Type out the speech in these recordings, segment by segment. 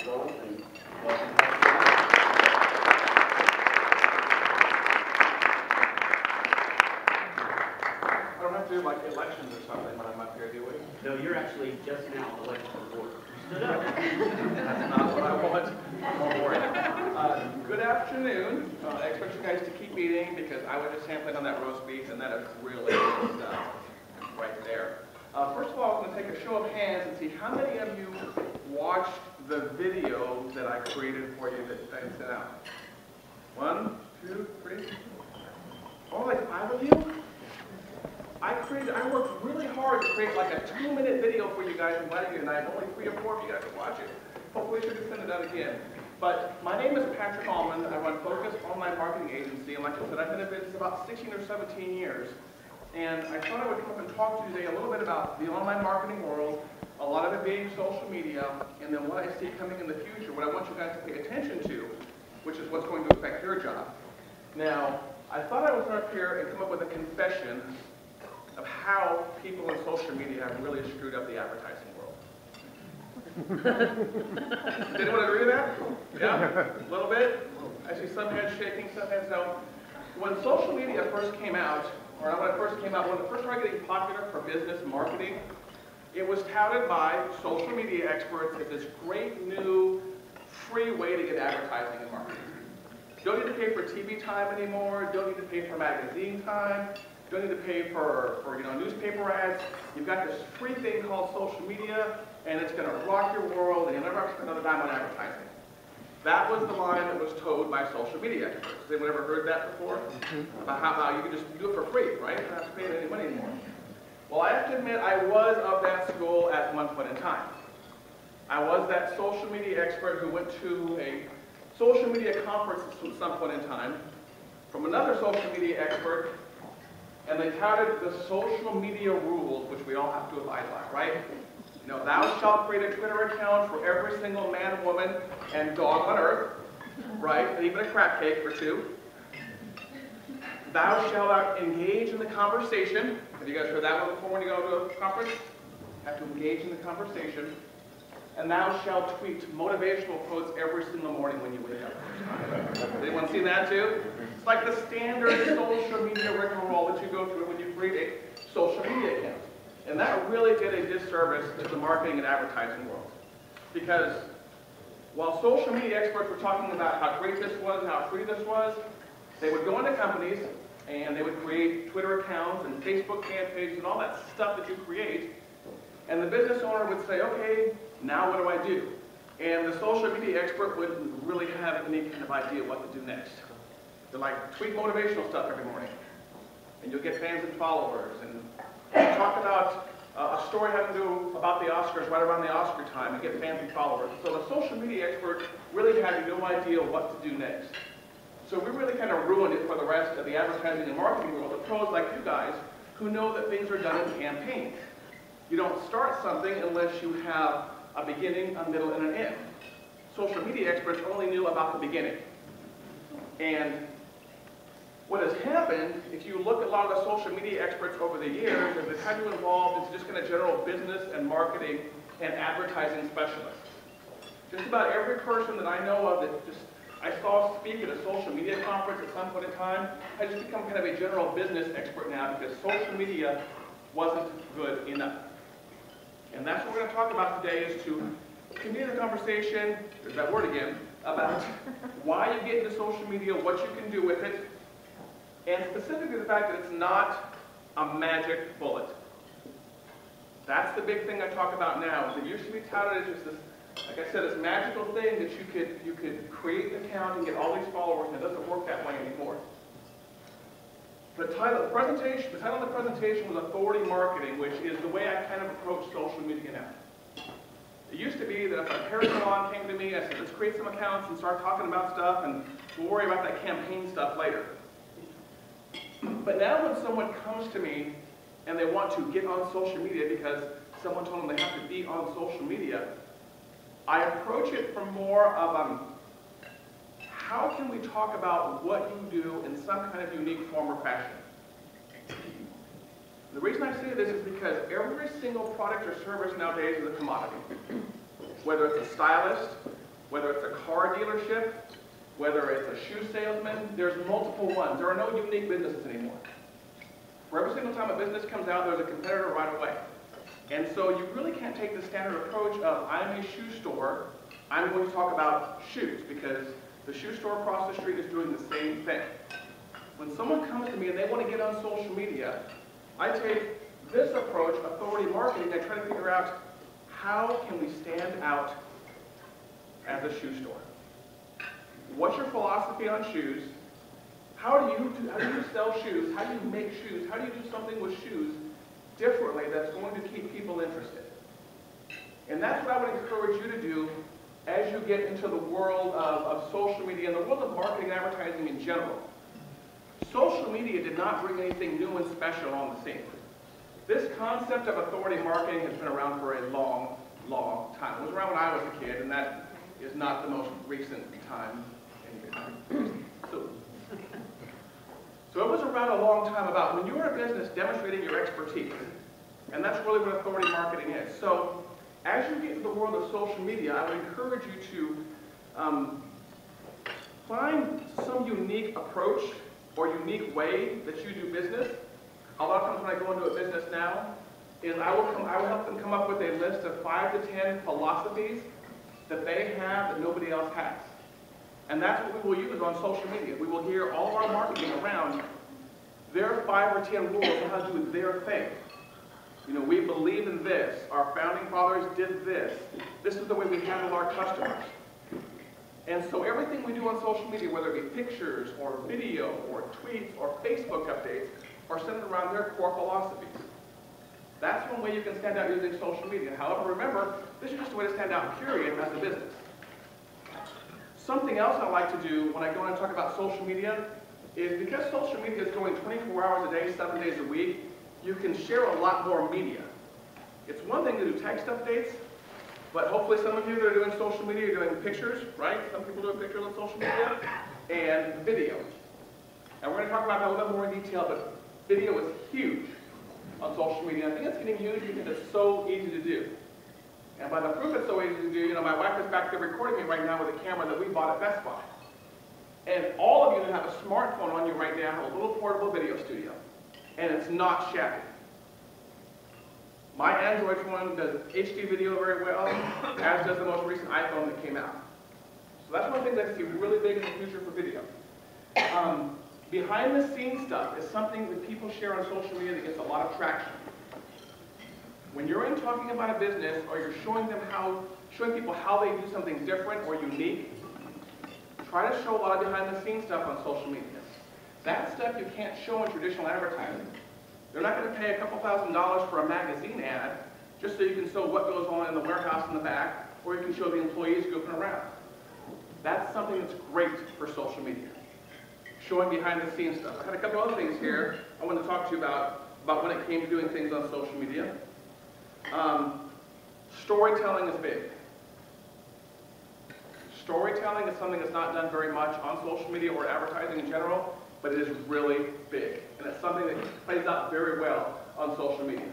Ron, and welcome. I don't have to do like elections or something when I'm up here, do we? No, you're actually just now elected to the board. You stood up. That's not what I want. Don't worry. Good afternoon. I expect you guys to keep eating because I was just sampling on that roast beef, and that is really good stuff right there. First of all, I'm going to take a show of hands and see how many of you watched the video that I created for you that I sent out. 1, 2, 3. Oh, like 5 of you? I worked really hard to create like a 2-minute video for you guys, inviting you tonight. Only 3 or 4 of you guys to watch it. Hopefully I should have sent it out again. But my name is Patrick Allmond. I run Focus Online Marketing Agency, and like I said, I've been in business about 16 or 17 years. And I thought I would come up and talk to you today a little bit about the online marketing world, a lot of it being social media, and then what I see coming in the future, what I want you guys to pay attention to, which is what's going to affect your job. Now, I thought I would start up here and come up with a confession of how people in social media have really screwed up the advertising world. Does anyone agree with that? Yeah? A little bit? I see some heads shaking, some heads no. When social media first came out, or when it first came out, when it first started getting popular for business marketing, it was touted by social media experts as this great new free way to get advertising and marketing. Don't need to pay for TV time anymore, don't need to pay for magazine time, don't need to pay for newspaper ads. You've got this free thing called social media, and it's going to rock your world, and you'll never have to spend another dime on advertising. That was the line that was told by social media experts. Has anyone ever heard that before? About how you can just do it for free, right? You don't have to pay any money anymore. Well, I have to admit, I was of that school at one point in time. I was that social media expert who went to a social media conference at some point in time from another social media expert, and they touted the social media rules, which we all have to abide by, right? You know, thou shalt create a Twitter account for every single man, woman, and dog on earth, right? And even a crap cake for 2. Thou shalt engage in the conversation. Have you guys heard that one before when you go to a conference? Have to engage in the conversation. And thou shalt tweet motivational quotes every single morning when you wake up. Has anyone seen that too? It's like the standard social media rigmarole that you go through when you create a social media account. And that really did a disservice to the marketing and advertising world. Because while social media experts were talking about how great this was and how free this was, they would go into companies and they would create Twitter accounts and Facebook fan pages and all that stuff that you create. And the business owner would say, okay, now what do I do? And the social media expert wouldn't really have any kind of idea what to do next. They're like, tweet motivational stuff every morning. And you'll get fans and followers. And talk about a story having to do about the Oscars right around the Oscar time and get fans and followers. So the social media expert really had no idea what to do next. So we really kind of ruined it for the rest of the advertising and marketing world, the pros like you guys, who know that things are done in campaigns. You don't start something unless you have a beginning, a middle, and an end. Social media experts only knew about the beginning. And what has happened, if you look at a lot of the social media experts over the years, is they've had you involved in just kind of general business and marketing and advertising specialists. Just about every person that I know of that I saw speak at a social media conference at some point in time has just become kind of a general business expert now because social media wasn't good enough. And that's what we're going to talk about today, is to continue the conversation, there's that word again, about why you get into social media, what you can do with it, and specifically the fact that it's not a magic bullet. That's the big thing I talk about now. It used to be touted as just this, like I said, this magical thing that you could create an account and get all these followers, and it doesn't work that way anymore. The title of the presentation was Authority Marketing, which is the way I kind of approach social media now. It used to be that if a hair salon came to me, I said, let's create some accounts and start talking about stuff, and we'll worry about that campaign stuff later. But now when someone comes to me and they want to get on social media because someone told them they have to be on social media, I approach it from more of how can we talk about what you do in some kind of unique form or fashion? The reason I say this is because every single product or service nowadays is a commodity. Whether it's a stylist, Whether it's a car dealership, whether it's a shoe salesman, there's multiple ones. There are no unique businesses anymore. For every single time a business comes out, there's a competitor right away. And so you really can't take the standard approach of, I'm a shoe store, I'm going to talk about shoes, because the shoe store across the street is doing the same thing. When someone comes to me and they want to get on social media, I take this approach, authority marketing, and I try to figure out how can we stand out as a shoe store. What's your philosophy on shoes? How do you sell shoes? How do you make shoes? How do you do something with shoes differently that's going to keep people interested? And that's what I would encourage you to do as you get into the world of social media and the world of marketing and advertising in general. Social media did not bring anything new and special on the scene. This concept of authority marketing has been around for a long, long time. It was around when I was a kid, and that is not the most recent time. So it was around a long time about when you're a business demonstrating your expertise. And that's really what authority marketing is. So as you get into the world of social media, I would encourage you to find some unique approach or unique way that you do business. A lot of times when I go into a business now, is I will help them come up with a list of 5 to 10 philosophies that they have that nobody else has. And that's what we will use on social media. We will gear all of our marketing around their 5 or 10 rules on how to do their thing. You know, we believe in this. Our founding fathers did this. This is the way we handle our customers. And so everything we do on social media, whether it be pictures or video or tweets or Facebook updates, are centered around their core philosophies. That's one way you can stand out using social media. However, remember, this is just a way to stand out, period, as a business. Something else I like to do when I go and talk about social media is because social media is going 24 hours a day, 7 days a week, you can share a lot more media. It's one thing to do text updates, but hopefully some of you that are doing social media are doing pictures, right? Some people do pictures on social media, and video. And we're going to talk about that a little bit more in detail, but video is huge on social media. I think it's getting huge because it's so easy to do. And by the proof it's so easy to do, you know, my wife is back there recording me right now with a camera that we bought at Best Buy. And all of you that have a smartphone on you right now have a little portable video studio. And it's not shabby. My Android one does HD video very well, as does the most recent iPhone that came out. So that's one of the things I see really big in the future for video. Behind the scenes stuff is something that people share on social media that gets a lot of traction. When you're in talking about a business or you're showing people how they do something different or unique, try to show a lot of behind the scenes stuff on social media. That stuff you can't show in traditional advertising. They're not going to pay a couple $1,000s for a magazine ad just so you can show what goes on in the warehouse in the back, or you can show the employees goofing around. That's something that's great for social media. Showing behind the scenes stuff. I had a couple other things here I wanted to talk to you about when it came to doing things on social media. Storytelling is big. Storytelling is something that's not done very much on social media or advertising in general, but it is really big. And it's something that plays out very well on social media.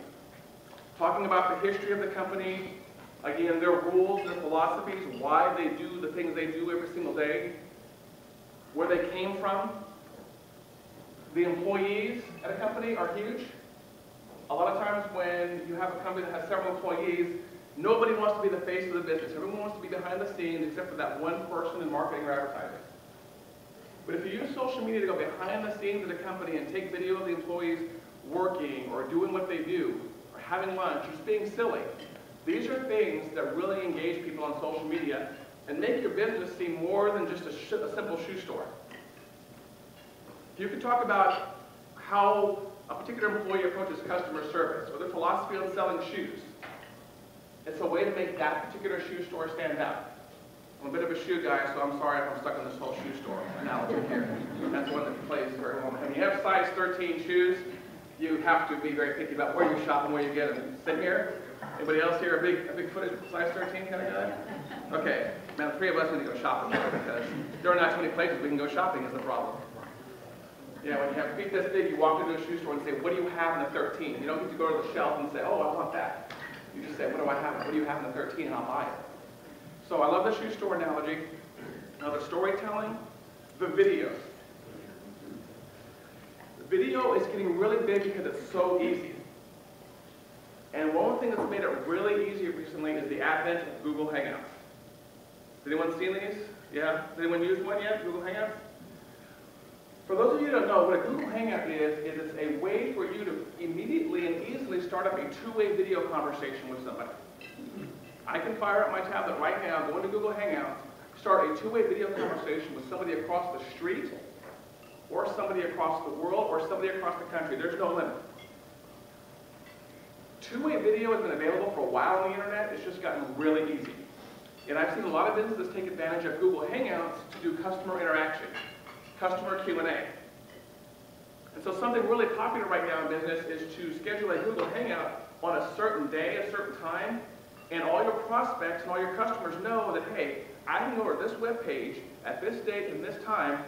Talking about the history of the company, again, their rules, their philosophies, why they do the things they do every single day, where they came from. The employees at a company are huge. A lot of times when you have a company that has several employees, nobody wants to be the face of the business. Everyone wants to be behind the scenes except for that one person in marketing or advertising. But if you use social media to go behind the scenes of the company and take video of the employees working or doing what they do, or having lunch, or just being silly, these are things that really engage people on social media and make your business seem more than just a simple shoe store. You can talk about how a particular employee approaches customer service, or their philosophy on selling shoes. It's a way to make that particular shoe store stand out. I'm a bit of a shoe guy, so I'm sorry if I'm stuck on this whole shoe store analogy here. That's one that plays very well. When you have size 13 shoes, you have to be very picky about where you shop and where you get them. Sit here. Anybody else here a big footed size 13 kind of guy? Okay. Man, the three of us need to go shopping because there are not too many places we can go shopping is the problem. Yeah, when you have feet this big, you walk into a shoe store and say, what do you have in the 13? You don't get to go to the shelf and say, oh, I want that. You just say, what do I have? What do you have in the 13? And I'll buy it. So I love the shoe store analogy. Now the storytelling, the videos. The video is getting really big because it's so easy. And one thing that's made it really easy recently is the advent of Google Hangouts. Has anyone seen these? Yeah? Has anyone used one yet, Google Hangouts? For those of you who don't know, what a Google Hangout is it's a way for you to immediately and easily start up a two-way video conversation with somebody. I can fire up my tablet right now, go into Google Hangouts, start a two-way video conversation with somebody across the street, or somebody across the world, or somebody across the country. There's no limit. Two-way video has been available for a while on the internet. It's just gotten really easy. And I've seen a lot of businesses take advantage of Google Hangouts to do customer interaction, customer Q&A. And so something really popular right now in business is to schedule a Google Hangout on a certain day, a certain time, and all your prospects and all your customers know that, hey, I can go to this web page at this date and this time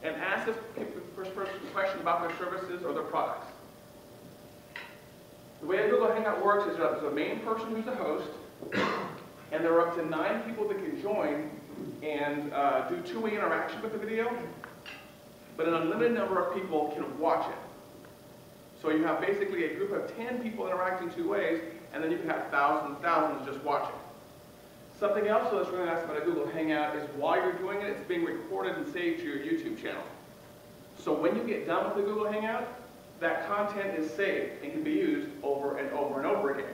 and ask this first person a question about their services or their products. The way a Google Hangout works is there's a main person who's the host, and there are up to 9 people that can join and do two-way interaction with the video, but an unlimited number of people can watch it. So you have basically a group of 10 people interacting two ways, and then you can have thousands and thousands just watching. Something else that's really nice about a Google Hangout is while you're doing it, it's being recorded and saved to your YouTube channel. So when you get done with the Google Hangout, that content is saved and can be used over and over and over again.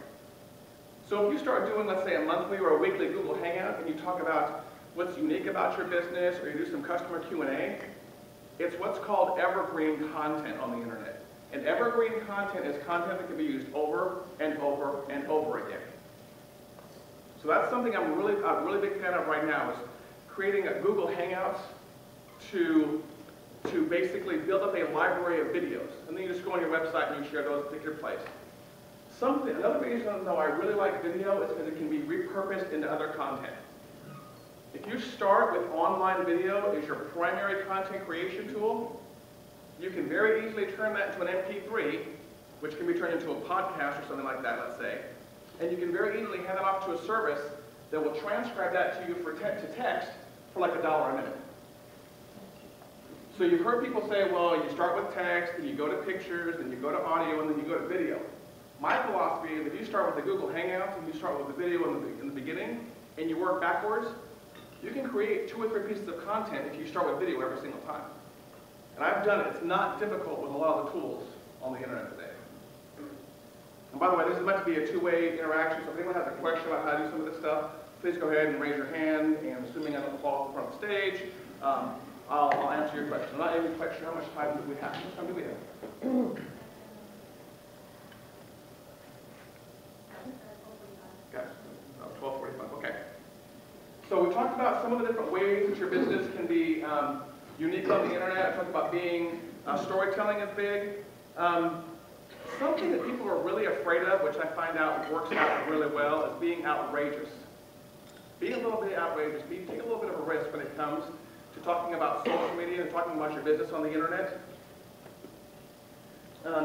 So if you start doing, let's say, a monthly or a weekly Google Hangout and you talk about what's unique about your business or you do some customer Q&A, it's what's called evergreen content on the internet. And evergreen content is content that can be used over and over and over again. So that's something I'm a really big fan of right now, is creating a Google Hangouts to basically build up a library of videos. And then you just go on your website and you share those at a particular place. Another reason though I really like video is because it can be repurposed into other content. If you start with online video as your primary content creation tool, you can very easily turn that into an MP3, which can be turned into a podcast or something like that, let's say. And you can very easily hand it off to a service that will transcribe that to you to text for like $1 a minute. So you've heard people say, well, you start with text, and you go to pictures, and you go to audio, and then you go to video. My philosophy is if you start with the Google Hangouts, and you start with the video in the beginning, and you work backwards, you can create 2 or 3 pieces of content if you start with video every single time. And I've done it. It's not difficult with a lot of the tools on the internet today. And by the way, this is meant to be a two-way interaction, so if anyone has a question about how to do some of this stuff, please go ahead and raise your hand, and assuming I don't fall in front of the stage, I'll answer your question. I'm not even quite sure how much time do we have. How much time do we have? Yes, 12:45, okay. So we talked about some of the different ways that your business can be unique on the internet. I talked about being, storytelling is big. Something that people are really afraid of, which I find out works out really well, is being outrageous. Be a little bit outrageous. Take a little bit of a risk when it comes to talking about social media and talking about your business on the internet.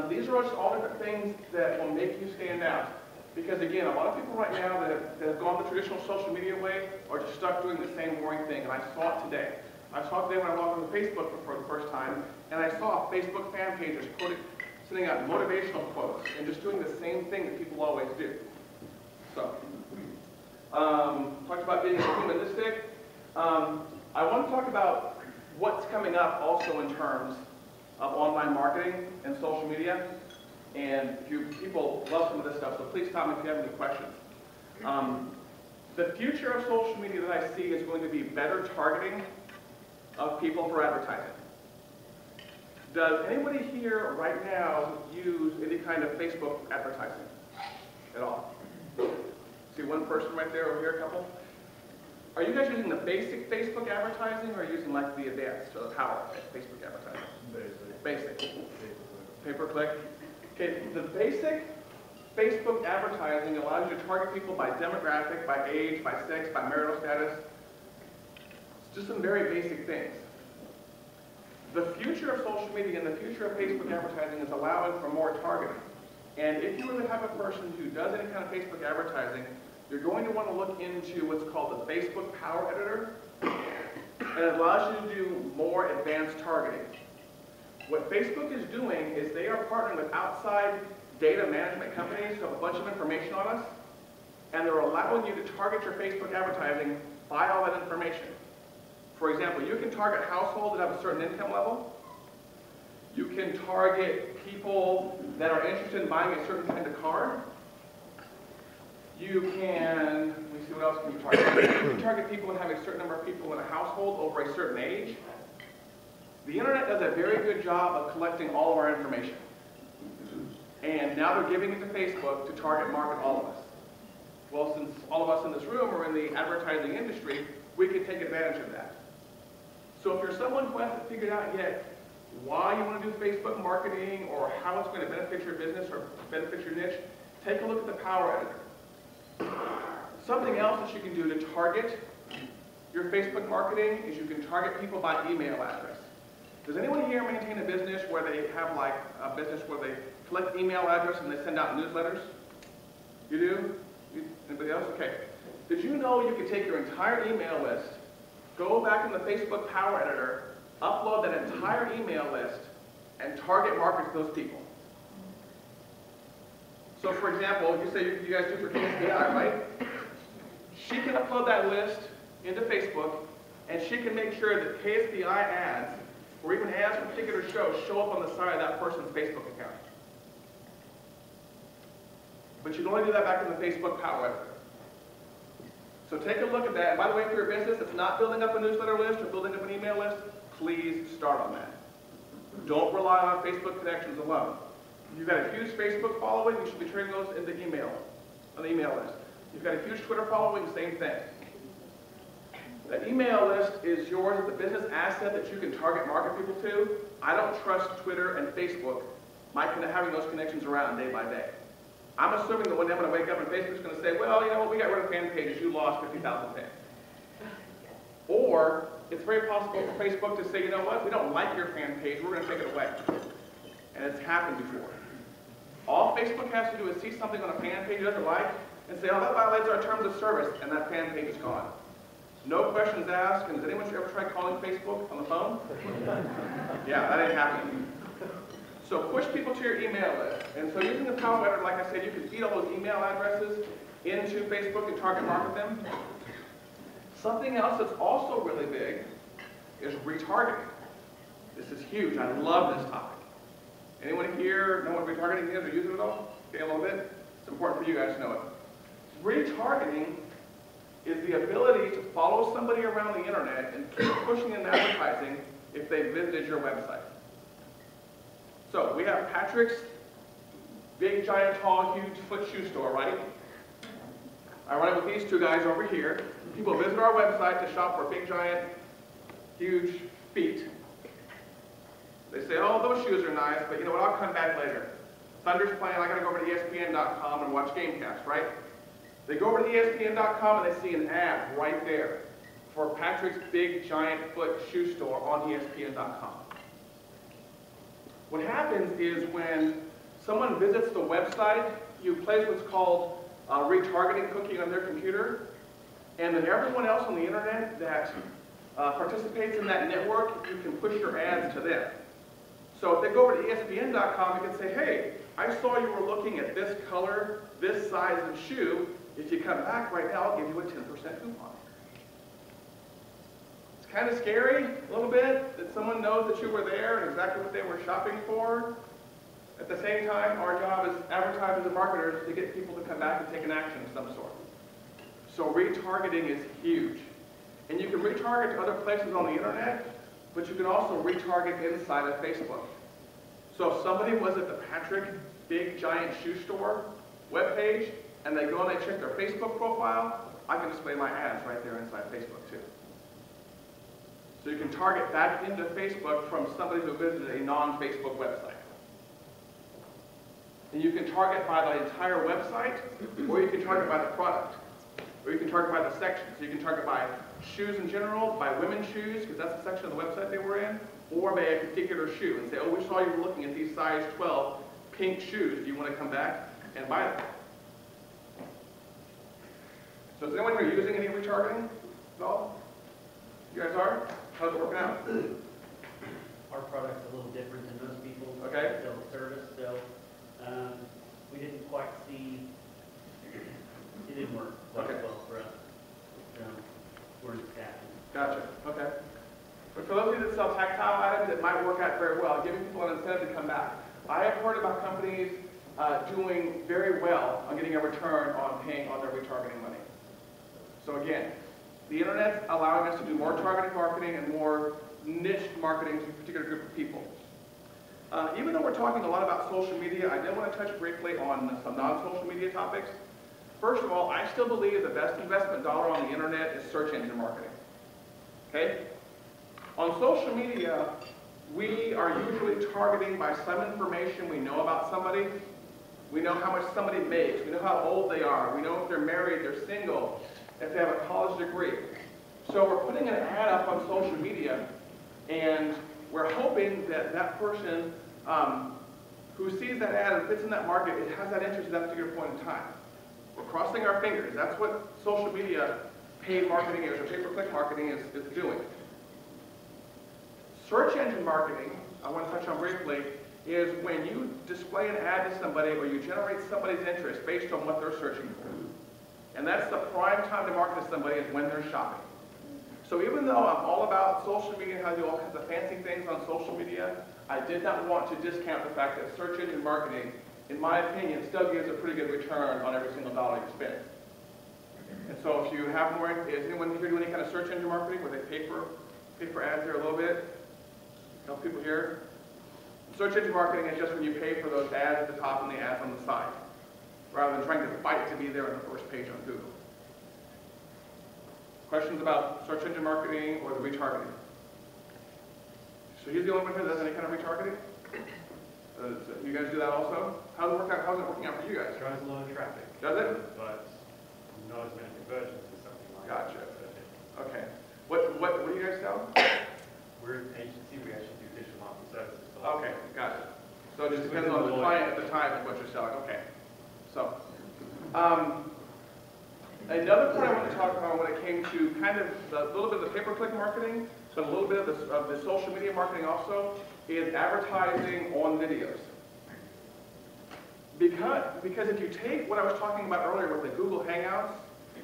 These are just all different things that will make you stand out. Because again, a lot of people right now that have gone the traditional social media way are just stuck doing the same boring thing, and I saw it today. I saw it today when I logged on to Facebook for the first time, and I saw Facebook fan pages sending out motivational quotes and just doing the same thing that people always do. So, talked about being humanistic. I want to talk about what's coming up also in terms of online marketing and social media. And people love some of this stuff, so please tell me if you have any questions. The future of social media that I see is going to be better targeting of people for advertising. Does anybody here right now use any kind of Facebook advertising at all? See one person right there, over here, a couple. Are you guys using the basic Facebook advertising, or are you using like the advanced or the power Facebook advertising? Basic. Pay-per-click. Okay, the basic Facebook advertising allows you to target people by demographic, by age, by sex, by marital status. It's just some very basic things. The future of social media and the future of Facebook advertising is allowing for more targeting. And if you were the type of person who does any kind of Facebook advertising, you're going to want to look into what's called the Facebook Power Editor, and it allows you to do more advanced targeting. What Facebook is doing is they are partnering with outside data management companies who have a bunch of information on us, and they're allowing you to target your Facebook advertising by all that information. For example, you can target households that have a certain income level. You can target people that are interested in buying a certain kind of car. You can, let me see, what else can you target? You can target people that have a certain number of people in a household over a certain age. The internet does a very good job of collecting all of our information. And now they're giving it to Facebook to target market all of us. Well, since all of us in this room are in the advertising industry, we can take advantage of that. So if you're someone who hasn't figured out yet why you want to do Facebook marketing or how it's going to benefit your business or benefit your niche, take a look at the Power Editor. Something else that you can do to target your Facebook marketing is you can target people by email address. Does anyone here maintain a business where they have like a business where they collect email address and they send out newsletters? You do? Anybody else? Okay. Did you know you could take your entire email list, go back in the Facebook Power Editor, upload that entire email list, and target market those people? So for example, you say you guys do for KSBI, right? She can upload that list into Facebook, and she can make sure that KSBI ads, or even ads from particular shows, show up on the side of that person's Facebook account. But you can only do that back in the Facebook Power Editor. So take a look at that. And by the way, for your business that's not building up a newsletter list or building up an email list, please start on that. Don't rely on Facebook connections alone. If you've got a huge Facebook following, you should be turning those into email, on the email list. If you've got a huge Twitter following, same thing. That email list is yours as a business asset that you can target market people to. I don't trust Twitter and Facebook, having those connections around day by day. I'm assuming that one day I'm going to wake up and Facebook's going to say, well, you know what, we got rid of fan pages, you lost 50,000 fans. Or it's very possible for Facebook to say, you know what, we don't like your fan page, we're going to take it away. And it's happened before. All Facebook has to do is see something on a fan page it doesn't like and say, oh, that violates our terms of service, and that fan page is gone. No questions asked, and has anyone ever tried calling Facebook on the phone? Yeah, that ain't happening. So push people to your email list. And so using the Power Editor, like I said, you can feed all those email addresses into Facebook and target market them. Something else that's also really big is retargeting. This is huge. I love this topic. Anyone here know what retargeting is or use it at all? Okay, a little bit? It's important for you guys to know it. Retargeting is the ability to follow somebody around the internet and keep pushing in advertising if they visited your website. So we have Patrick's big, giant, tall, huge foot shoe store, right? I run it with these two guys over here. People visit our website to shop for big, giant, huge feet. They say, oh, those shoes are nice, but you know what, I'll come back later. Thunder's playing, I gotta go over to ESPN.com and watch Gamecast, right? They go over to ESPN.com and they see an ad right there for Patrick's big, giant foot shoe store on ESPN.com. What happens is when someone visits the website, you place what's called a retargeting cookie on their computer, and then everyone else on the internet that participates in that network, you can push your ads to them. So if they go over to ESPN.com, you can say, hey, I saw you were looking at this color, this size of shoe. If you come back right now, I'll give you a 10% coupon. It's kind of scary, a little bit, that someone knows that you were there and exactly what they were shopping for. At the same time, our job as advertisers and marketers is to get people to come back and take an action of some sort. So retargeting is huge. And you can retarget to other places on the internet, but you can also retarget inside of Facebook. So if somebody was at the Patrick Big Giant Shoe Store webpage, and they go and they check their Facebook profile, I can display my ads right there inside Facebook too. So you can target back into Facebook from somebody who visited a non-Facebook website. And you can target by the entire website, or you can target by the product, or you can target by the section. So you can target by shoes in general, by women's shoes, because that's the section of the website they were in, or by a particular shoe and say, oh, we saw you were looking at these size 12 pink shoes. Do you want to come back and buy them? So is anyone here using any retargeting at all? You guys are? How's it working out? Our product's a little different than most people. Okay. Self-service, so we didn't quite see, it didn't work quite Okay. well for us. We're in staffing. Gotcha, okay. But for those of you that sell tactile items, it might work out very well, giving people an incentive to come back. I have heard about companies doing very well on getting a return on paying on their retargeting money. So again, the internet's allowing us to do more targeted marketing and more niche marketing to a particular group of people. Even though we're talking a lot about social media, I did want to touch briefly on some non-social media topics. First of all, I still believe the best investment dollar on the internet is search engine marketing. Okay? On social media, we are usually targeting by some information we know about somebody. We know how much somebody makes. We know how old they are. We know if they're married, they're single, if they have a college degree. So we're putting an ad up on social media, and we're hoping that that person who sees that ad and fits in that market, it has that interest at that particular point in time. We're crossing our fingers. That's what social media paid marketing is, or pay-per-click marketing is doing. Search engine marketing, I want to touch on briefly, is when you display an ad to somebody or you generate somebody's interest based on what they're searching for. And that's the prime time to market to somebody is when they're shopping. So even though I'm all about social media and how to do all kinds of fancy things on social media, I did not want to discount the fact that search engine marketing, in my opinion, still gives a pretty good return on every single dollar you spend. And so if you have more, is anyone here doing any kind of search engine marketing where they pay for ads there a little bit? Help people here? Search engine marketing is just when you pay for those ads at the top and the ads on the side, rather than trying to fight to be there on the first page on Google. Questions about search engine marketing or the retargeting? So he's the only one here that does any kind of retargeting? You guys do that also? How's it working out for you guys? Drives a lot of traffic. Does it? But not as many conversions as something like Gotcha. that. Okay. What do you guys sell? We're an agency, we actually do digital marketing services. Okay, got it. So it just depends on the client at the time and what you're selling. Okay. So, another point I want to talk about when it came to kind of a little bit of the pay-per-click marketing, but a little bit of the social media marketing also, is advertising on videos. Because if you take what I was talking about earlier with the Google Hangouts,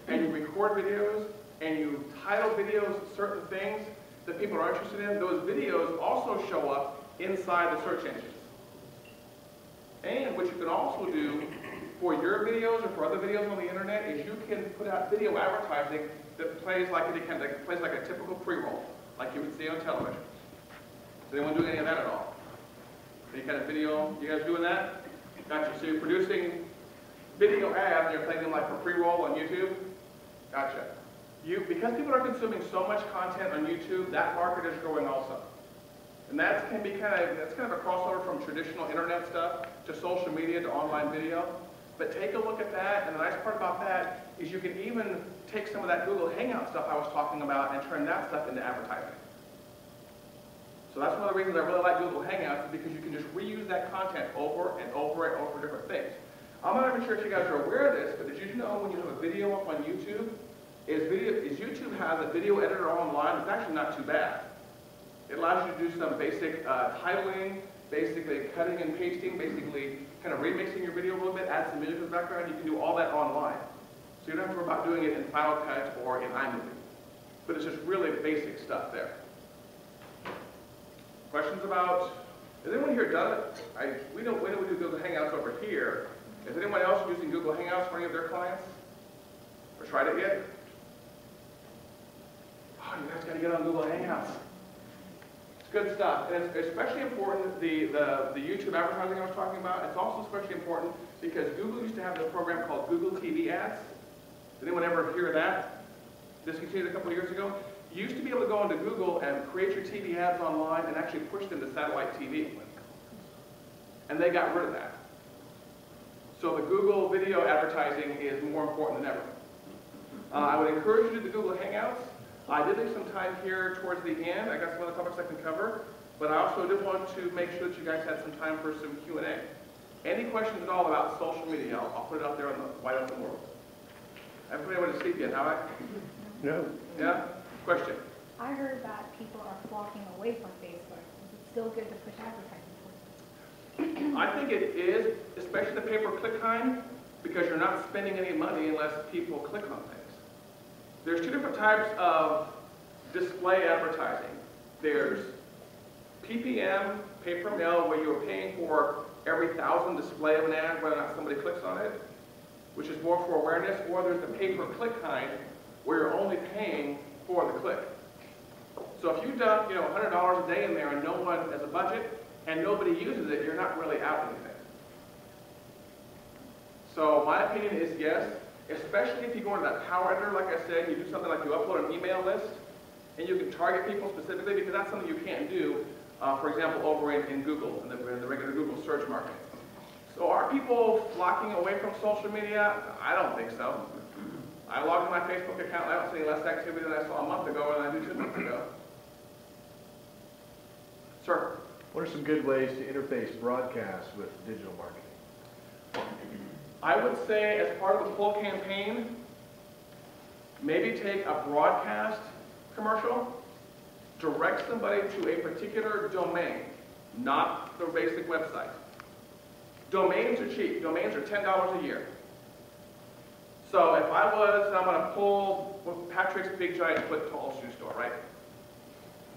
and you record videos, and you title videos certain things that people are interested in, those videos also show up inside the search engines. And what you can also do for your videos or for other videos on the internet is you can put out video advertising that plays like a typical pre-roll, like you would see on television. Is anyone doing any of that at all? Any kind of video? You guys doing that? Gotcha. So you're producing video ads and you're playing them like for pre-roll on YouTube? Gotcha. Because people are consuming so much content on YouTube, that market is growing also. And that's kind of a crossover from traditional internet stuff to social media to online video. But take a look at that, and the nice part about that is you can even take some of that Google Hangout stuff I was talking about and turn that stuff into advertising. So that's one of the reasons I really like Google Hangouts, is because you can just reuse that content over and over and over different things. I'm not even sure if you guys are aware of this, but did you know when you have a video up on YouTube, YouTube has a video editor online. It's actually not too bad. It allows you to do some basic titling, basically cutting and pasting, basically kind of remixing your video a little bit, add some music to the background. You can do all that online. So you don't have to worry about doing it in Final Cut or in iMovie. But it's just really basic stuff there. Questions about, has anyone here done it? We don't do Google Hangouts over here. Is anyone else using Google Hangouts for any of their clients? Or tried it yet? Oh, you guys got to get on Google Hangouts. It's good stuff. And it's especially important, the YouTube advertising I was talking about, it's also especially important because Google used to have this program called Google TV Ads. Did anyone ever hear of that? Discontinued a couple of years ago. You used to be able to go into Google and create your TV ads online and actually push them to satellite TV. And they got rid of that. So the Google video advertising is more important than ever. I would encourage you to do the Google Hangouts. I did leave some time here towards the end. I got some other topics I can cover. But I also did want to make sure that you guys had some time for some Q&A. Any questions at all about social media? I'll put it out there on the wide open world. I haven't put anyone to sleep yet, have I? No. Yeah? Question? I heard that people are flocking away from Facebook. Is it still good to push advertising towards it? I think it is, especially the pay-per-click kind, because you're not spending any money unless people click on things. There's two different types of display advertising. There's PPM, pay-per-mail, where you're paying for every 1,000 display of an ad, whether or not somebody clicks on it, which is more for awareness, or there's the pay-per-click kind, where you're only paying for the click. So if you dump, $100 a day in there and no one has a budget, and nobody uses it, you're not really out anything. So my opinion is yes, especially if you go into that power editor, like I said, you do something like you upload an email list, and you can target people specifically, because that's something you can't do, for example, over in Google, in the regular Google search market. So are people flocking away from social media? I don't think so. I log into my Facebook account and I don't see any less activity than I saw a month ago than I do 2 months ago. Sir? What are some good ways to interface broadcast with digital marketing? I would say, as part of the full campaign, maybe take a broadcast commercial, direct somebody to a particular domain, not the basic website. Domains are cheap. Domains are $10 a year. So if I'm going to pull Patrick's Big Giant Foot Tall Shoe Store, right?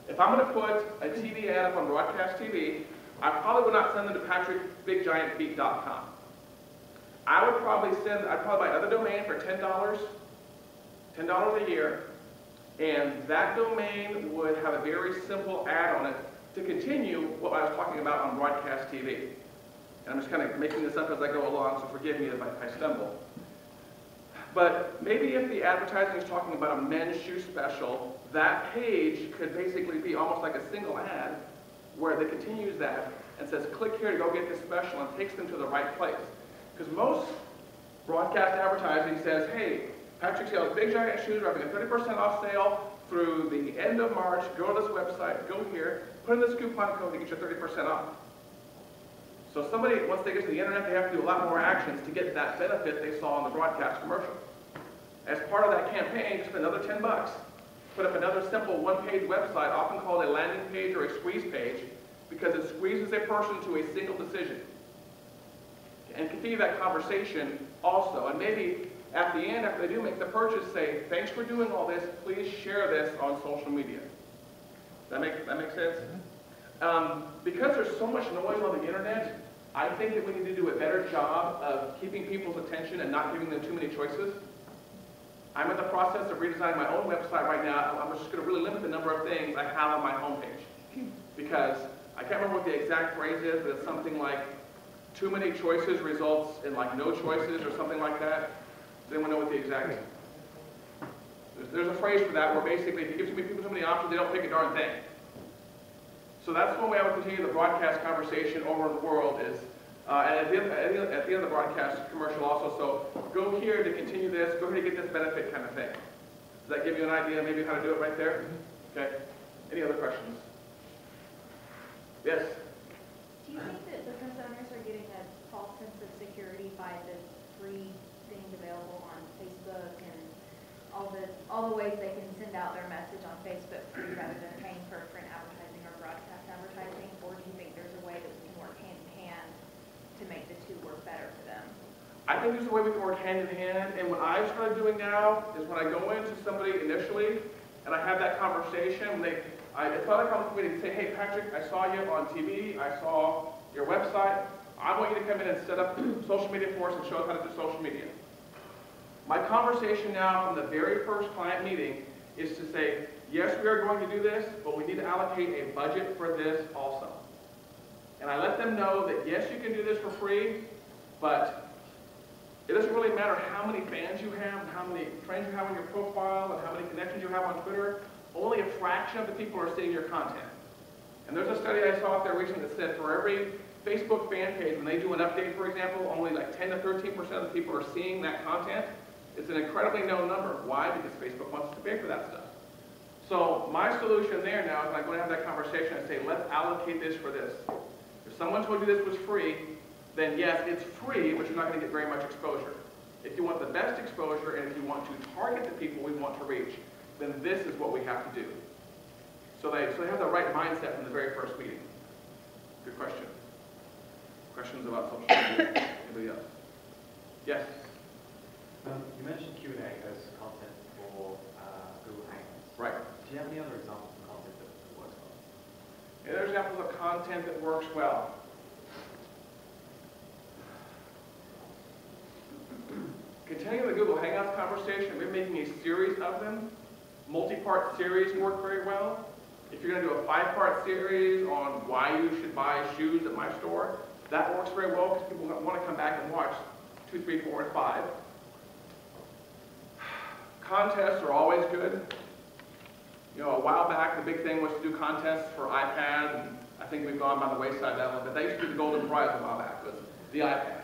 If I'm going to put a TV ad up on broadcast TV, I probably would not send them to patrickbiggiantfeet.com. I'd probably buy another domain for $10 a year, and that domain would have a very simple ad on it to continue what I was talking about on broadcast TV. And I'm just kind of making this up as I go along, so forgive me if I stumble. But maybe if the advertising is talking about a men's shoe special, that page could basically be almost like a single ad where they continues that and says, click here to go get this special, and takes them to the right place. Because most broadcast advertising says, hey, Patrick sells Big Giant shoes, we're having a 30% off sale through the end of March. Go to this website, go here, put in this coupon code to get you 30% off. So somebody, once they get to the internet, they have to do a lot more actions to get that benefit they saw in the broadcast commercial. As part of that campaign, just another $10. Put up another simple one-page website, often called a landing page or a squeeze page, because it squeezes a person to a single decision. And continue that conversation also. And maybe at the end, after they do make the purchase, say, thanks for doing all this, please share this on social media. That make sense? Because there's so much noise on the internet, I think that we need to do a better job of keeping people's attention and not giving them too many choices. I'm in the process of redesigning my own website right now. I'm just going to really limit the number of things I have on my homepage. Because I can't remember what the exact phrase is, but it's something like, too many choices results in like no choices or something like that. Does anyone know what the exact? There's a phrase for that where basically if you give people too many options, they don't pick a darn thing. So that's one way I would continue the broadcast conversation over in the world is, and at the end of the broadcast commercial also, so go here to continue this, go here to get this benefit kind of thing. Does that give you an idea maybe how to do it right there? Okay. Any other questions? Yes? Do you think that business owners are getting a false sense of security by the free things available on Facebook and all the ways they can send out their message on Facebook free rather than paying for print advertising or broadcast advertising? Or do you think there's a way that we can work hand in hand to make the two work better for them? I think there's a way we can work hand in hand, and what I've started doing now is when I go into somebody initially and I have that conversation, it's not a problem for me to say, hey Patrick, I saw you on TV, I saw your website, I want you to come in and set up social media for us and show us how to do social media. My conversation now from the very first client meeting is to say, yes, we are going to do this, but we need to allocate a budget for this also. And I let them know that yes, you can do this for free, but it doesn't really matter how many fans you have, and how many friends you have on your profile, and how many connections you have on Twitter. Only a fraction of the people are seeing your content. And there's a study I saw out there recently that said for every Facebook fan page, when they do an update, for example, only like 10 to 13% of the people are seeing that content. It's an incredibly known number. Why? Because Facebook wants us to pay for that stuff. So my solution there now is when I go and have that conversation, I say, let's allocate this for this. If someone told you this was free, then yes, it's free, but you're not going to get very much exposure. If you want the best exposure and if you want to target the people we want to reach, then this is what we have to do. So they have the right mindset from the very first meeting. Good question. Questions about social media? Anybody else? Yes? You mentioned Q&A as content for Google Hangouts. Right. Do you have any other examples of content that works well? Any other examples of content that works well? Continuing the Google Hangouts conversation, we're making a series of them. Multi-part series work very well. If you're going to do a 5-part series on why you should buy shoes at my store, that works very well because people want to come back and watch 2, 3, 4, and 5. Contests are always good. You know, a while back, the big thing was to do contests for iPad, and I think we've gone by the wayside that a little bit. That used to be the golden prize a while back, was the iPad.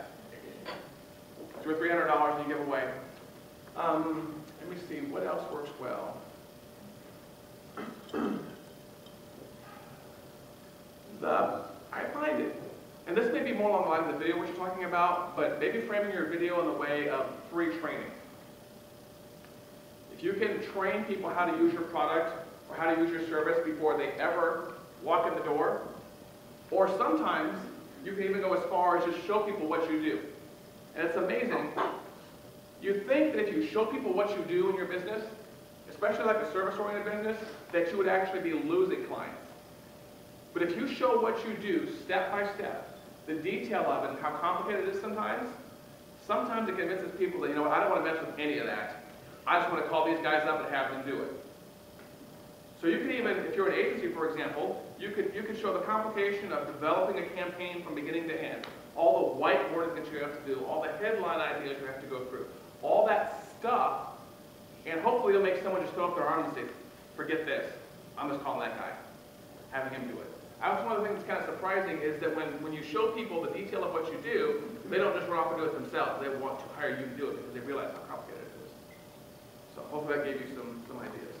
$200 or $300 and you give away. Let me see, what else works well? I find it, and this may be more along the lines of the video what you're talking about, but maybe framing your video in the way of free training. If you can train people how to use your product or how to use your service before they ever walk in the door, or sometimes you can even go as far as just show people what you do. And it's amazing. You think that if you show people what you do in your business, especially like a service-oriented business, that you would actually be losing clients. But if you show what you do step by step, the detail of it and how complicated it is sometimes it convinces people that, you know what, I don't want to mess with any of that. I just want to call these guys up and have them do it. So you could even, if you're an agency, for example, you could show the complication of developing a campaign from beginning to end. All the whiteboarding that you have to do, all the headline ideas you have to go through, all that stuff, and hopefully you'll make someone just throw up their arms and say, forget this, I'm just calling that guy, having him do it. That's one of the things that's kind of surprising is that when you show people the detail of what you do, they don't just run off and do it themselves. They want to hire you to do it because they realize how complicated it is. So hopefully that gave you some ideas.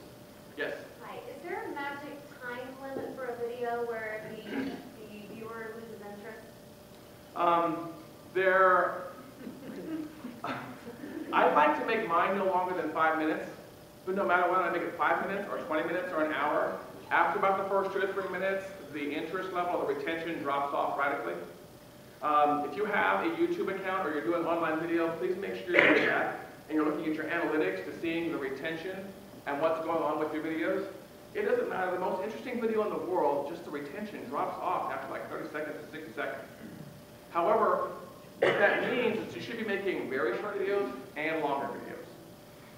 Yes? Hi. Is there a magic time limit for a video where the viewer loses interest? I'd like to make mine no longer than 5 minutes, but no matter whether I make it 5 minutes or 20 minutes or an hour, after about the first 2 or 3 minutes, the interest level, the retention drops off radically. If you have a YouTube account or you're doing online video, please make sure you're doing that and you're looking at your analytics to seeing the retention and what's going on with your videos. It doesn't matter, the most interesting video in the world, just the retention drops off after like 30 seconds to 60 seconds. However, what that means is you should be making very short videos and longer videos.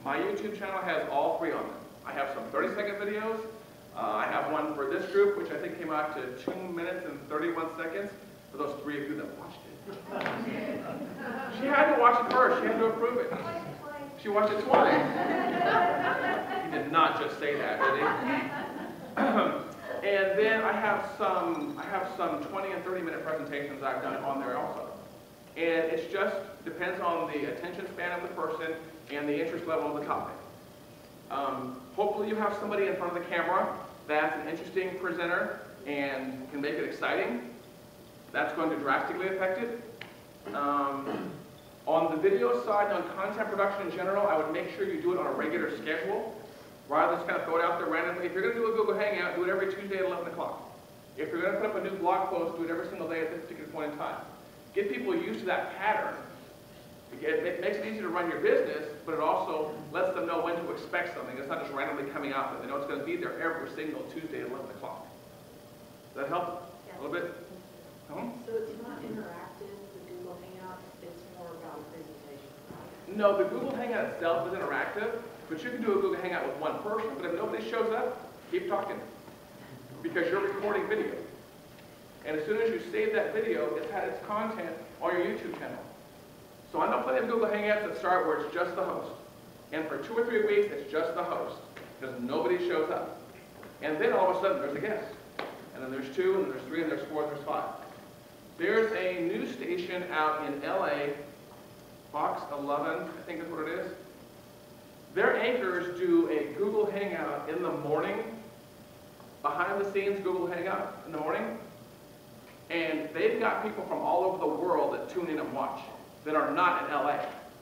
My YouTube channel has all 3 on them. I have some 30-second videos. I have one for this group, which I think came out to 2 minutes and 31 seconds, for those 3 of you that watched it. She had to watch it first. She had to approve it. She watched it twice. He did not just say that, did he? And then I have some 20 and 30-minute presentations I've done on there also. And it just depends on the attention span of the person and the interest level of the topic. Hopefully you have somebody in front of the camera that's an interesting presenter and can make it exciting. That's going to drastically affect it. On the video side, on content production in general, I would make sure you do it on a regular schedule, rather than just kind of throw it out there randomly. If you're going to do a Google Hangout, do it every Tuesday at 11 o'clock. If you're going to put up a new blog post, do it every single day at this particular point in time. Get people used to that pattern. It makes it easier to run your business, but it also lets them know when to expect something. It's not just randomly coming out, but they know it's going to be there every single Tuesday at 11 o'clock. Does that help? Yes. A little bit? So it's not interactive, the Google Hangout, it's more about a presentation. No, the Google Hangout itself is interactive, but you can do a Google Hangout with one person, but if nobody shows up, keep talking. Because you're recording video. And as soon as you save that video, it's had its content on your YouTube channel. So I know plenty of Google Hangouts that start where it's just the host. And for 2 or 3 weeks, it's just the host, because nobody shows up. And then all of a sudden, there's a guest. And then there's 2, and there's 3, and there's 4, and there's 5. There's a news station out in LA, Fox 11, I think is what it is. Their anchors do a Google Hangout in the morning, behind the scenes Google Hangout in the morning. And they've got people from all over the world that tune in and watch that are not in LA.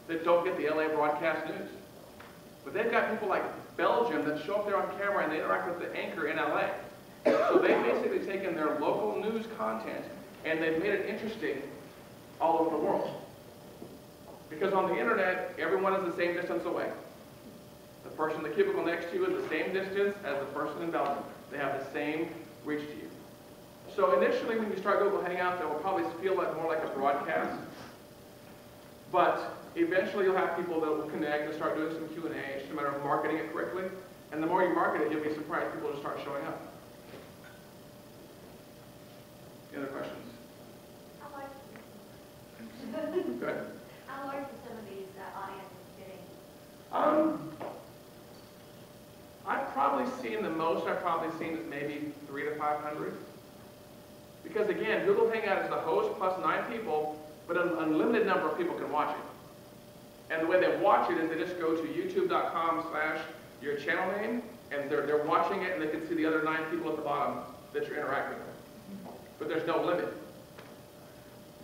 that don't get the LA broadcast news. But they've got people like Belgium that show up there on camera and they interact with the anchor in LA. So they've basically taken their local news content and they've made it interesting all over the world. Because on the internet, everyone is the same distance away. The person in the cubicle next to you is the same distance as the person in Belgium. They have the same reach to you. So initially, when you start Google Hangouts, it will probably feel like more like a broadcast. But eventually, you'll have people that will connect and start doing some Q&A. It's just a matter of marketing it correctly. And the more you market it, you'll be surprised people will start showing up. Any other questions? How large, Good. how large are some of these audiences getting? I've probably seen the most I've probably seen is maybe 300 to 500. Because again, Google Hangout is the host plus 9 people, but an unlimited number of people can watch it. And the way they watch it is they just go to youtube.com/your channel name, and they're watching it, and they can see the other 9 people at the bottom that you're interacting with. But there's no limit.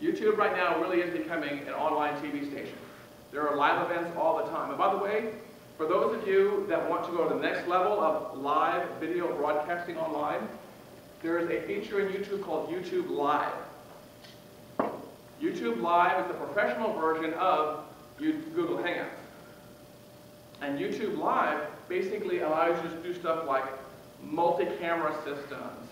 YouTube right now really is becoming an online TV station. There are live events all the time. And by the way, for those of you that want to go to the next level of live video broadcasting online, there is a feature in YouTube called YouTube Live. YouTube Live is the professional version of Google Hangouts. And YouTube Live basically allows you to do stuff like multi-camera systems,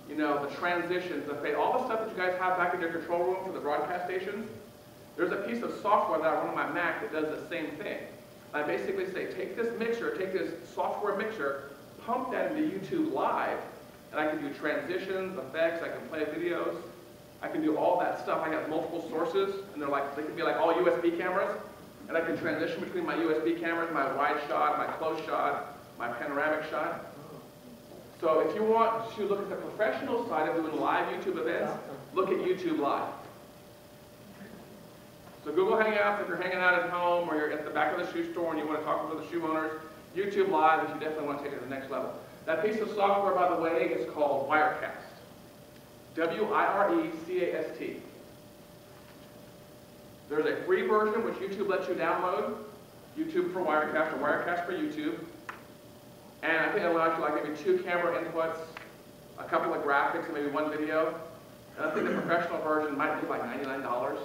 you know, the transitions, the fade, all the stuff that you guys have back in your control room for the broadcast stations. There's a piece of software that I run on my Mac that does the same thing. I basically say, take this mixer, take this software mixer, pump that into YouTube Live, and I can do transitions, effects, I can play videos, I can do all that stuff. I have multiple sources, and they can be like all USB cameras, and I can transition between my USB cameras, my wide shot, my close shot, my panoramic shot. So if you want to look at the professional side of doing live YouTube events, look at YouTube Live. So Google Hangouts, if you're hanging out at home or you're at the back of the shoe store and you want to talk to the shoe owners, YouTube Live is you definitely want to take it to the next level. That piece of software, by the way, is called Wirecast. W-I-R-E-C-A-S-T. There's a free version which YouTube lets you download, YouTube for Wirecast or Wirecast for YouTube. And I think it allows you like maybe 2 camera inputs, a couple of graphics, and maybe 1 video. And I think the professional version might be like $99.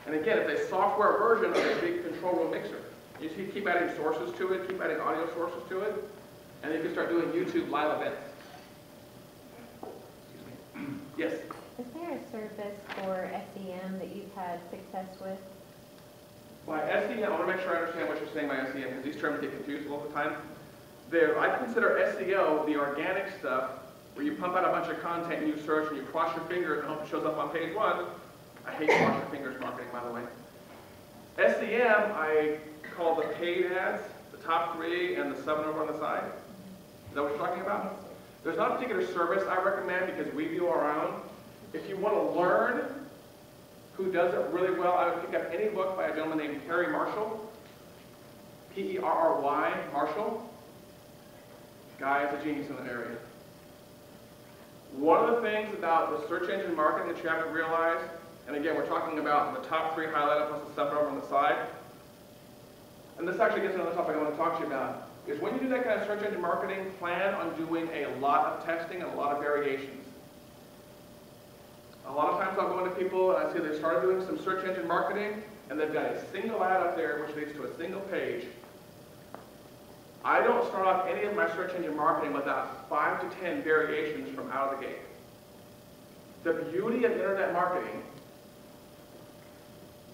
And again, it's a software version of a big control room mixer. You keep adding sources to it, keep adding audio sources to it, and you can start doing YouTube live events. Excuse me. Yes? Is there a service for SEM that you've had success with? By SEM, I want to make sure I understand what you're saying by SEM, because these terms get confused all the time. I consider SEO the organic stuff, where you pump out a bunch of content and you search and you cross your fingers and hope it shows up on page 1. I hate cross your fingers marketing, by the way. SEM, I call the paid ads, the top 3 and the 7 over on the side. Is that what you're talking about? There's not a particular service I recommend because we do our own. If you want to learn who does it really well, I would pick up any book by a gentleman named Perry Marshall. P-E-R-R-Y, Marshall. Guy is a genius in that area. One of the things about the search engine marketing that you have to realize, and again, we're talking about the top 3 highlighted plus the 7 over on the side, and this actually gets to another topic I want to talk to you about, is when you do that kind of search engine marketing, plan on doing a lot of testing and a lot of variations. A lot of times I'll go into people and I see they started doing some search engine marketing, and they've got a single ad up there which leads to a single page. I don't start off any of my search engine marketing without 5 to 10 variations from out of the gate. The beauty of internet marketing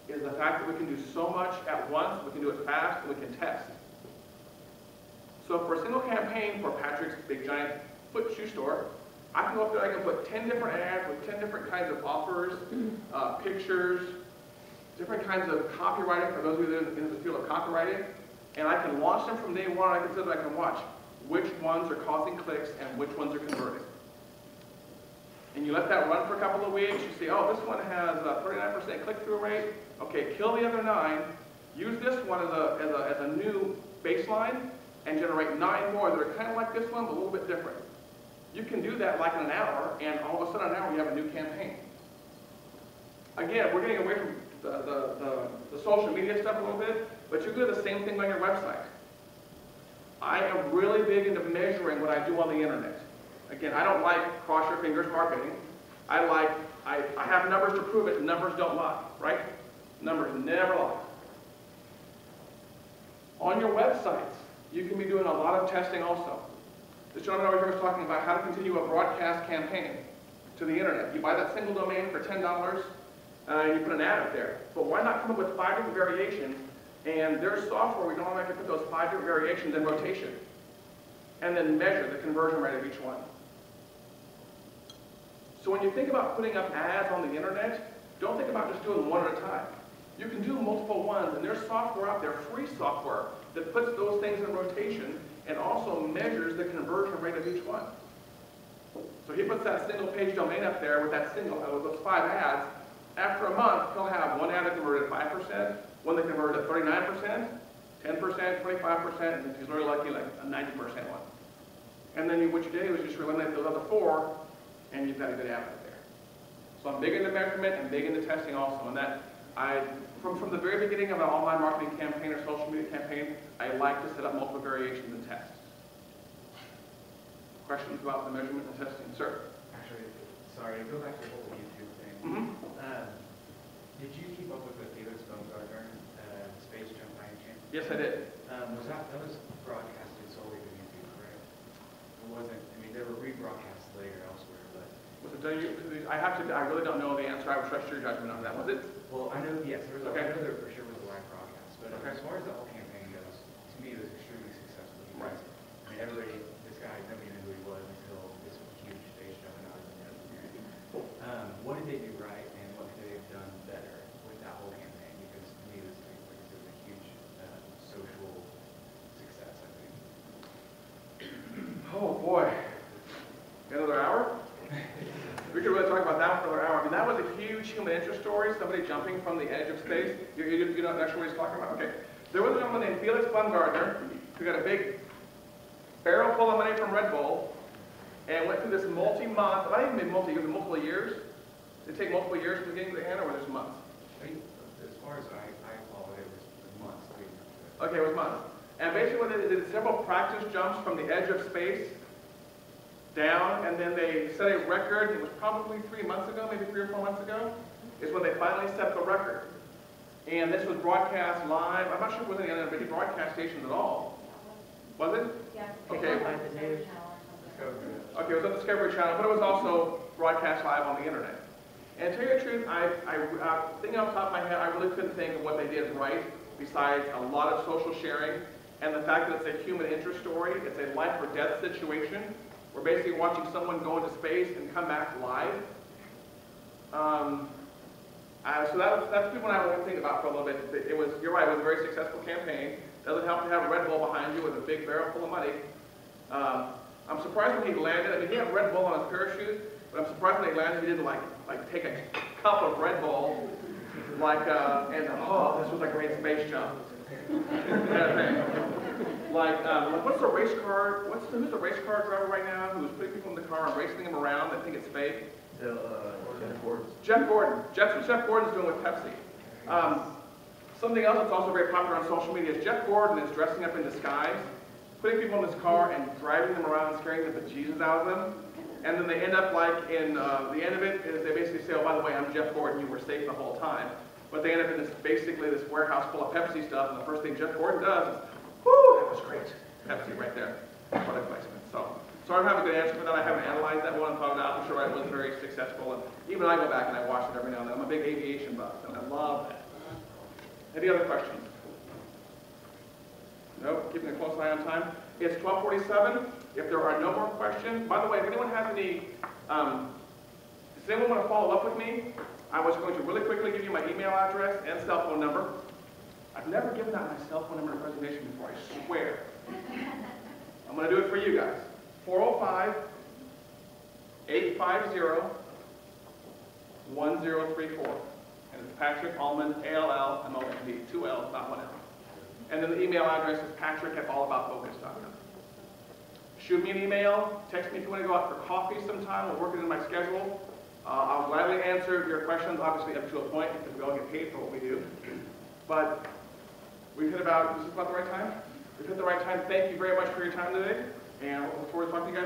is the fact that we can do so much at once, we can do it fast, and we can test. So for a single campaign for Patrick's big giant foot shoe store, I can go up there, I can put 10 different ads with 10 different kinds of offers, pictures, different kinds of copywriting for those of you in the field of copywriting, and I can launch them from day 1. I can sit there, I can watch which ones are causing clicks and which ones are converting. And you let that run for a couple of weeks, you see, oh, this one has a 39% click-through rate. Okay, kill the other 9. Use this one as a new baseline and generate 9 more that are kind of like this one, but a little bit different. You can do that like in an hour, and all of a sudden in an hour you have a new campaign. Again, we're getting away from the social media stuff a little bit, but you do the same thing on your website. I am really big into measuring what I do on the internet. Again, I don't like cross your fingers marketing. I have numbers to prove it. Numbers don't lie, right? Numbers never lie. On your websites, you can be doing a lot of testing also. This gentleman over here was talking about how to continue a broadcast campaign to the internet. You buy that single domain for $10, and you put an ad up there. But why not come up with 5 different variations? And there's software, we don't have to put those 5 different variations in rotation. And then measure the conversion rate of each one. So when you think about putting up ads on the internet, don't think about just doing one at a time. You can do multiple ones, and there's software out there, free software, that puts those things in rotation and also measures the conversion rate of each one. So he puts that single page domain up there with that with those 5 ads. After a month, he'll have one ad that converted at 5%, one that converted at 39%, 10%, 25%, and if he's really lucky, like a 90% one. And then what you do is just eliminate those other 4, and you've got a good ad right there. So I'm big into measurement and big into testing also, and that from the very beginning of an online marketing campaign or social media campaign, I like to set up multiple variations and tests. Questions about the measurement and testing? Sir? Actually, sorry, to go back to the whole YouTube thing. Did you keep up with the Felix Baumgartner space jump by any chance? Yes, I did. That was broadcasted solely to YouTube, correct? It wasn't, I mean, there were rebroadcasts later elsewhere, but... Was it done? I really don't know the answer. I would trust your judgment on that. Was it? Well, I know, yes, there was Okay. I know there for sure was a live broadcast, but Okay. as far as the whole campaign goes, to me it was extremely successful. Right. I mean, this guy, nobody knew who he was until this huge stage jump and out of the community. What did they do right, and what could they have done better with that whole campaign? Because to me, this was a huge social success, I think. Oh, boy. Another hour? We could really talk about that for another hour. I mean, that was a huge human interest story, somebody jumping from the edge of space. You're not sure what he's talking about? Okay. There was a gentleman named Felix Baumgartner who got a big barrel full of money from Red Bull and went through this multi-month, not even multi-years, multiple years. Did it take multiple years from beginning to the end, or was it just months? As far as I followed, it was months leading up to it. Okay, it was months. And basically they did several practice jumps from the edge of space down, and then they set a record. It was probably 3 months ago, maybe 3 or 4 months ago, is when they finally set the record. And this was broadcast live. I'm not sure if it was any broadcast stations at all. Was it? Yeah. Okay. Discovery Channel or something. Okay, it was on the Discovery Channel, but it was also broadcast live on the internet. And to tell you the truth, thinking off the top of my head, I really couldn't think of what they did right, besides a lot of social sharing and the fact that it's a human interest story. It's a life or death situation. We're basically watching someone go into space and come back live. So that's the one I want to think about for a little bit. You're right, it was a very successful campaign. Doesn't help to have a Red Bull behind you with a big barrel full of money. I'm surprised when he landed. I mean, he had Red Bull on his parachute, but I'm surprised when he landed he didn't like take a cup of Red Bull, this was a great space jump. What's the race car? Who's the race car driver right now who's putting people in the car and racing them around that think it's fake? Jeff Gordon. Jeff Gordon. Jeff Gordon's doing with Pepsi. Something else that's also very popular on social media is Jeff Gordon is dressing up in disguise, putting people in his car and driving them around and scaring the bejesus out of them. And then they end up the end of it is they basically say, oh, by the way, I'm Jeff Gordon, you were safe the whole time. But they end up in this warehouse full of Pepsi stuff, and the first thing Jeff Gordon does is, whoo, that was great. Pepsi right there. Product placement. So I don't have a good answer for that. I haven't analyzed that one and thought it out. I'm sure it was very successful. And even I go back and I watch it every now and then. I'm a big aviation buff, and I love that. Any other questions? Nope, keeping a close eye on time. It's 12:47. If there are no more questions, by the way, if anyone has any, does anyone want to follow up with me? I was going to really quickly give you my email address and cell phone number. I've never given out my cell phone number in a presentation before, I swear. I'm going to do it for you guys. 405-850-1034. And it's Patrick Allmond, A-L-L-M-O-N-D, 2 L's, not 1 L. And then the email address is patrick@allaboutfocus.com. Shoot me an email, text me if you want to go out for coffee sometime. We'll work it in my schedule. I'll gladly answer your questions, obviously up to a point, because we all get paid for what we do. But is this about the right time? We've hit the right time. Thank you very much for your time today, and I look forward to talking to you guys